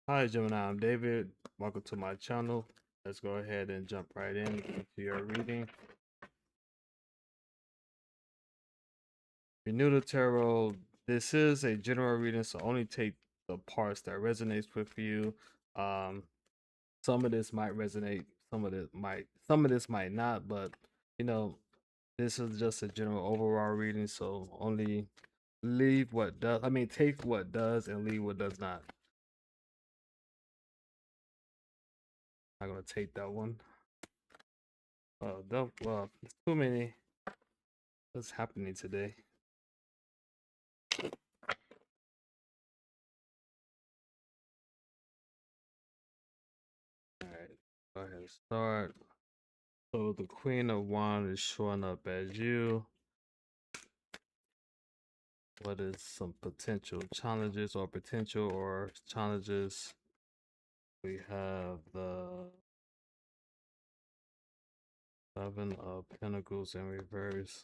Hi, Gemini. I'm David. Welcome to my channel. Let's go ahead and jump right into your reading. If you're new to tarot, this is a general reading, so only take the parts that resonates with you. Um, some of this might resonate, some of this might not, but you know, this is just a general overall reading, so only leave what does. I mean, take what does and leave what does not. I'm gonna take that one. Well, it's too many. What's happening today? All right, go ahead and start. So the Queen of Wands is showing up as you. What is some potential challenges We have the Seven of Pentacles in reverse.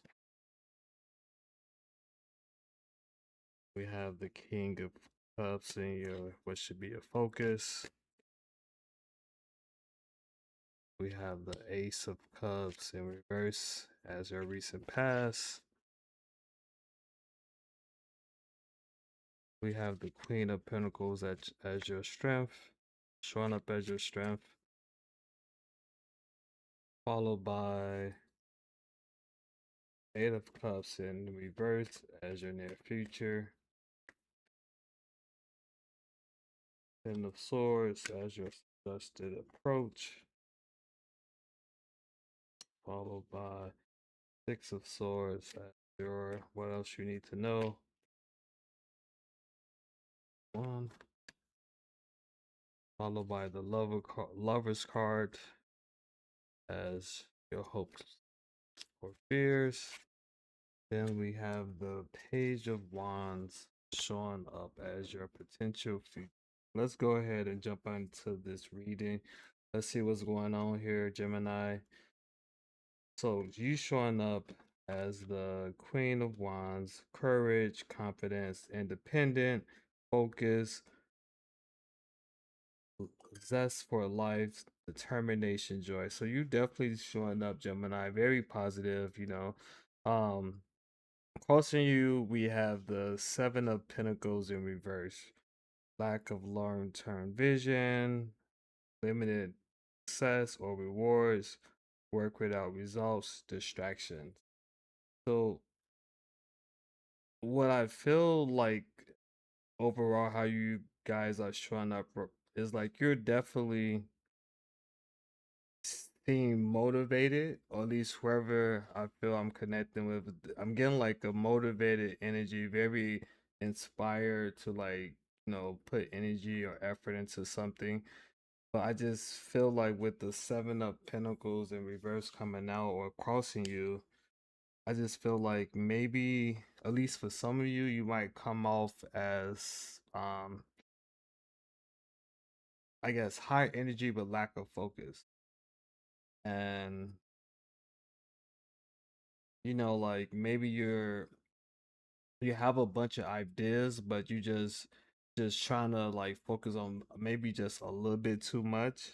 We have the King of Cups in your what should be your focus. We have the Ace of Cups in reverse as your recent past. We have the Queen of Pentacles as your strength, showing up as your strength, followed by Eight of Cups in reverse as your near future, Ten of Swords as your suggested approach, followed by Six of Swords as your what else you need to know. One, followed by the Lover's card as your hopes or fears. Then we have the Page of Wands showing up as your potential future. Let's go ahead and jump into this reading. Let's see what's going on here, Gemini. So you showing up as the Queen of Wands, courage, confidence, independent, focus, zest for life, determination, joy. So you definitely showing up, Gemini, very positive, Crossing you, we have the Seven of Pentacles in reverse. Lack of long-term vision, limited success or rewards, work without results, distractions. So, what I feel like overall, how you guys are showing up is like you're definitely seem motivated, or at least whoever I feel I'm connecting with. I'm getting like a motivated energy, very inspired to put energy or effort into something. But I just feel like with the Seven of Pentacles in reverse coming out or crossing you, I just feel like maybe at least for some of you, you might come off as I guess high energy but lack of focus. And like maybe you have a bunch of ideas, but you just trying to like focus on maybe just a little bit too much.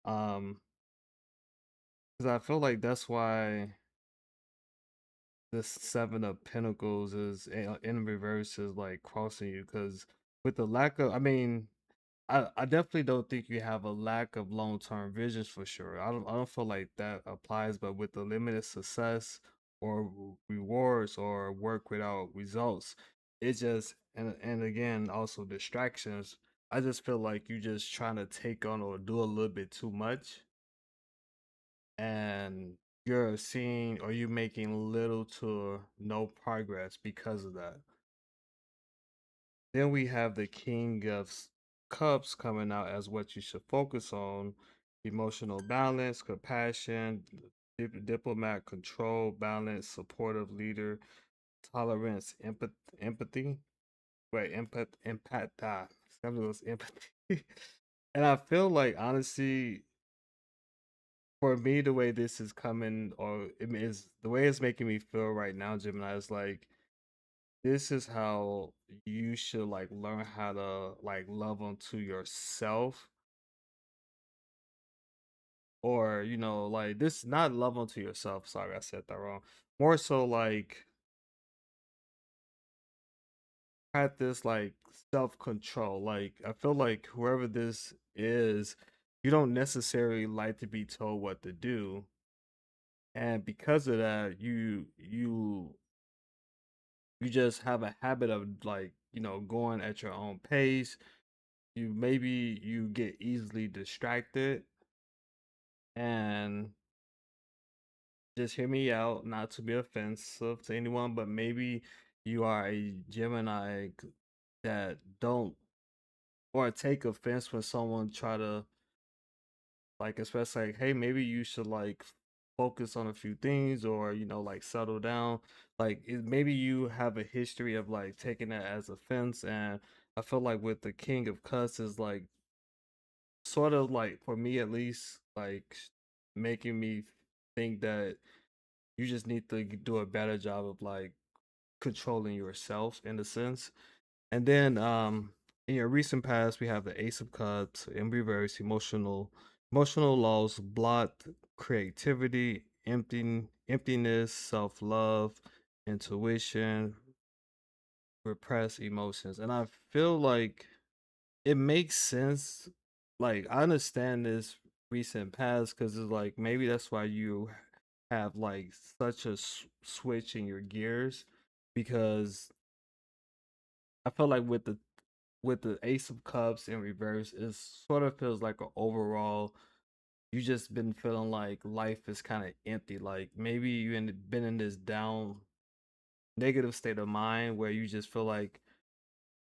Um, because I feel like that's why this Seven of Pentacles is in reverse is like crossing you. Because with the lack of, I mean, I definitely don't think you have a lack of long term visions for sure. I don't feel like that applies, but with the limited success or rewards or work without results, it just and again also distractions. I just feel like you just trying to take on or do a little bit too much, and you're seeing or you making little to no progress because of that. Then we have the King of Cups coming out as what you should focus on: emotional balance, compassion, diplomat, control, balance, supportive leader, tolerance, empathy. Wait, Something was empathy. And I feel like honestly, for me, the way this is coming, or it is the way it's making me feel right now, Gemini, is like this is how you should like learn how to like love onto yourself, or like this, not love onto yourself, sorry, I said that wrong. More so like practice like self-control. Like I feel like whoever this is, you don't necessarily like to be told what to do, and because of that, you just have a habit of like going at your own pace. You get easily distracted, and just hear me out, not to be offensive to anyone, but maybe you are a Gemini that don't or take offense when someone try to like express like, hey, maybe you should like focus on a few things, or like settle down. Like maybe you have a history of like taking that as offense, and I feel like with the King of Cuss is like sort of like, for me at least, like making me think that you just need to do a better job of like controlling yourself in a sense. And then in your recent past, we have the Ace of Cups in reverse, emotional loss, blot, creativity, emptiness, self-love, intuition, repressed emotions. And I feel like it makes sense. Like I understand this recent past because it's like maybe that's why you have like such a switch in your gears, because I feel like with the Ace of Cups in reverse, it sort of feels like an overall. You just been feeling like life is kind of empty. Like maybe been in this down, negative state of mind where you just feel like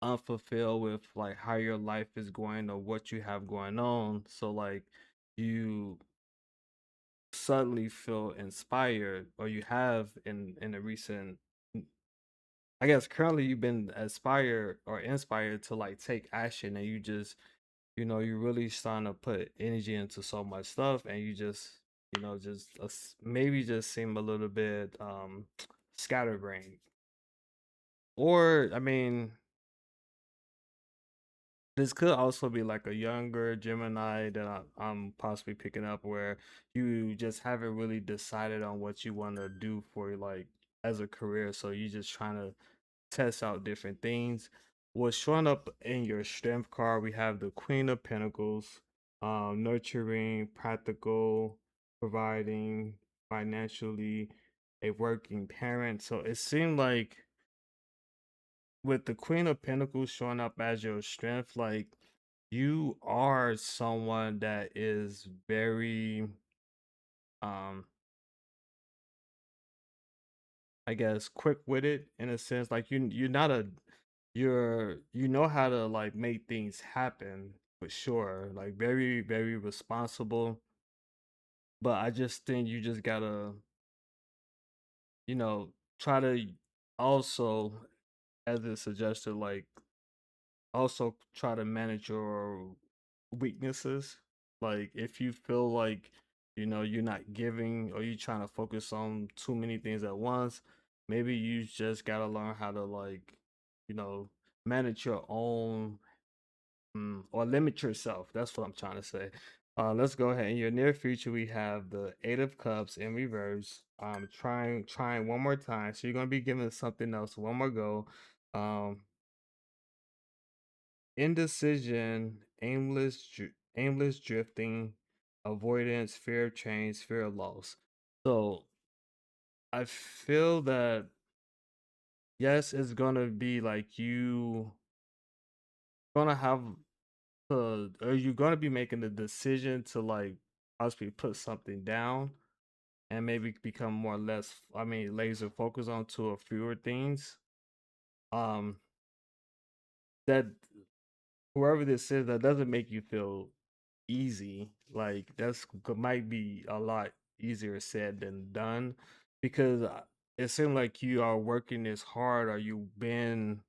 unfulfilled with like how your life is going or what you have going on. So like you suddenly feel inspired, or you have in a recent. I guess currently you've been aspired or inspired to like take action, and you just you're really starting to put energy into so much stuff, and you just just maybe just seem a little bit scatterbrained. Or I mean, this could also be like a younger Gemini that I'm possibly picking up, where you just haven't really decided on what you want to do for like as a career, so you just trying to test out different things. What's showing up in your strength card, we have the Queen of Pentacles, nurturing, practical, providing, financially, a working parent. So it seemed like with the Queen of Pentacles showing up as your strength, like you are someone that is very, um, I guess, quick witted in a sense. Like you're not a you know how to like make things happen for sure. Like very, very responsible. But I just think you just gotta, you know, try to also, as it suggested, like also try to manage your weaknesses. Like if you feel like you're not giving, or you trying to focus on too many things at once, maybe you just gotta learn how to like you know manage your own, or limit yourself. That's what I'm trying to say. Let's go ahead. In your near future, we have the Eight of Cups in reverse. Trying one more time. So you're gonna be giving something else one more go. Um, Indecision, aimless drifting, avoidance, fear of change, fear of loss. So I feel that yes, it's gonna be like you gonna have or you're gonna be making the decision to like possibly put something down, and maybe become more or less, I mean, laser focus on to a fewer things. Um, that whoever this is, that doesn't make you feel easy. Like might be a lot easier said than done, because it seems like you are working this hard, or you've been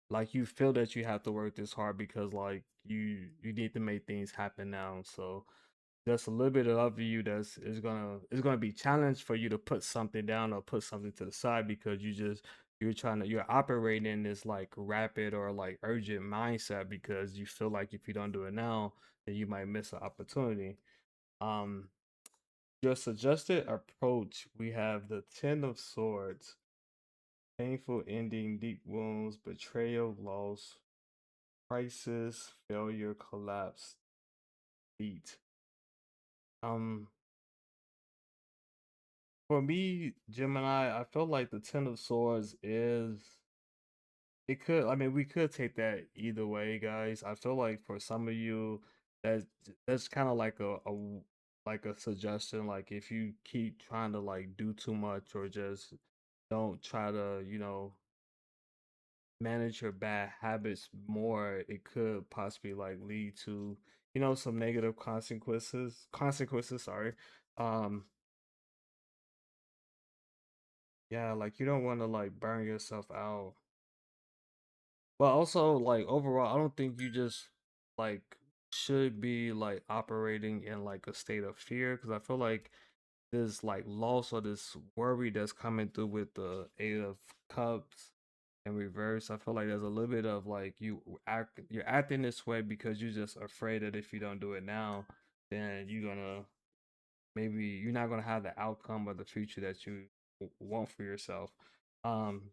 like you feel that you have to work this hard because like you need to make things happen now. So there's a little bit of you that's is gonna be challenged for you to put something down or put something to the side, because you're operating in this like rapid or like urgent mindset because you feel like if you don't do it now, then you might miss an opportunity. Um, your suggested approach, we have the Ten of Swords, painful ending, deep wounds, betrayal, loss, crisis, failure, collapse, beat. Um, for me, Gemini, I feel like the Ten of Swords is it could. I mean, we could take that either way, guys. I feel like for some of you, that's that's kind of like like a suggestion. Like if you keep trying to like do too much or just don't try to, manage your bad habits more, it could possibly like lead to, some negative consequences. Consequences, sorry. Um, yeah, like you don't want to like burn yourself out. But also, like overall, I don't think you just like should be like operating in like a state of fear because I feel like this like loss or this worry that's coming through with the Eight of Cups in reverse. I feel like there's a little bit of like you're acting this way because you're just afraid that if you don't do it now, then maybe you're not gonna have the outcome or the future that you want for yourself. Um,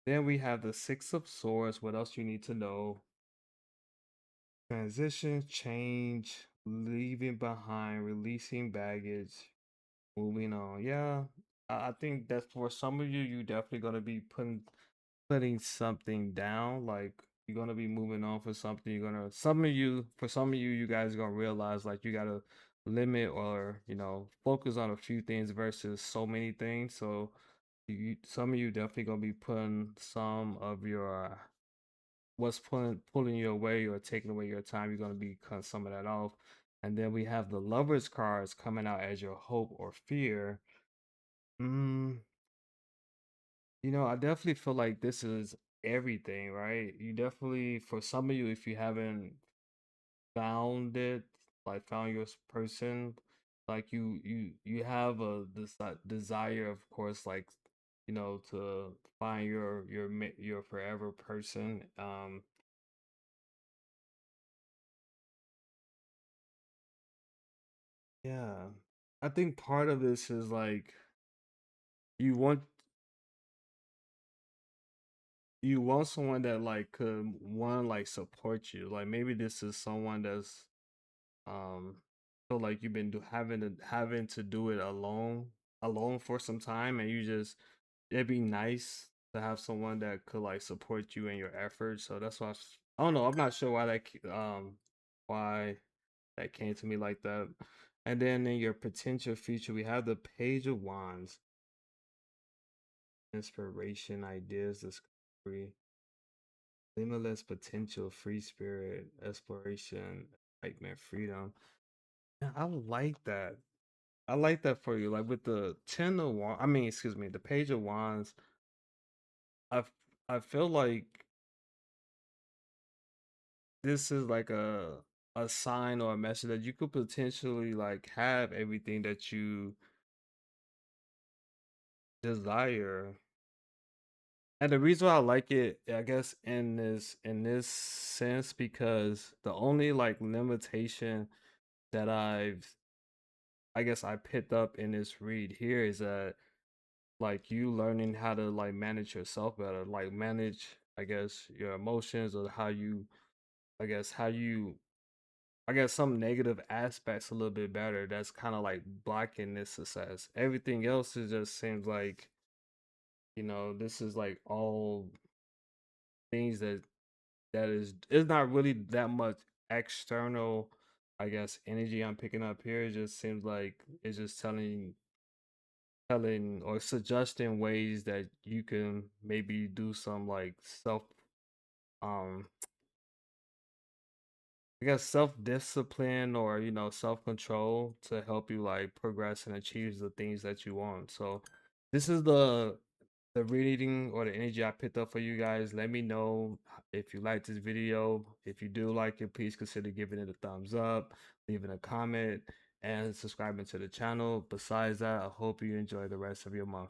then we have the Six of Swords. What else you need to know? Transition, change, leaving behind, releasing baggage, moving on. Yeah, I think that for some of you, you definitely gonna be putting something down. Like you're gonna be moving on for something. For some of you, you guys are gonna realize like you gotta limit or focus on a few things versus so many things. So some of you definitely gonna be putting some of your what's pulling you away or taking away your time, you're gonna be cutting some of that off. And then we have the lovers cards coming out as your hope or fear. Mm, I definitely feel like this is everything, right? You definitely, for some of you, if you haven't found it, like found your person, like you have desire, of course, like to find your forever person. Yeah. I think part of this is like you want you want someone that like could one like support you. Like maybe this is someone that's feel like you've been having to do it alone for some time and you just it'd be nice to have someone that could like support you in your efforts. So that's why I don't know, I'm not sure why that came to me like that. And then in your potential future, we have the Page of Wands. Inspiration, ideas, discovery, limitless potential, free spirit, exploration, excitement, freedom. Yeah, I like that. I like that for you. Like with the Ten of Wands, I mean, excuse me, the Page of Wands. I f- I feel like this is like a sign or a message that you could potentially like have everything that you desire. And the reason why I like it, I guess, in this sense, because the only like limitation that I guess I picked up in this read here is that like you learning how to like manage yourself better, like manage, I guess, your emotions or I guess, how you, I guess, some negative aspects a little bit better. That's kind of like blocking this success. Everything else is just seems like, this is like all things that is not really that much external, I guess, energy I'm picking up here. It just seems like it's just telling or suggesting ways that you can maybe do some like um I guess self discipline or self control to help you like progress and achieve the things that you want. So this is the reading or the energy I picked up for you guys. Let me know if you like this video. If you do like it, please consider giving it a thumbs up, leaving a comment, and subscribing to the channel. Besides that, I hope you enjoy the rest of your month.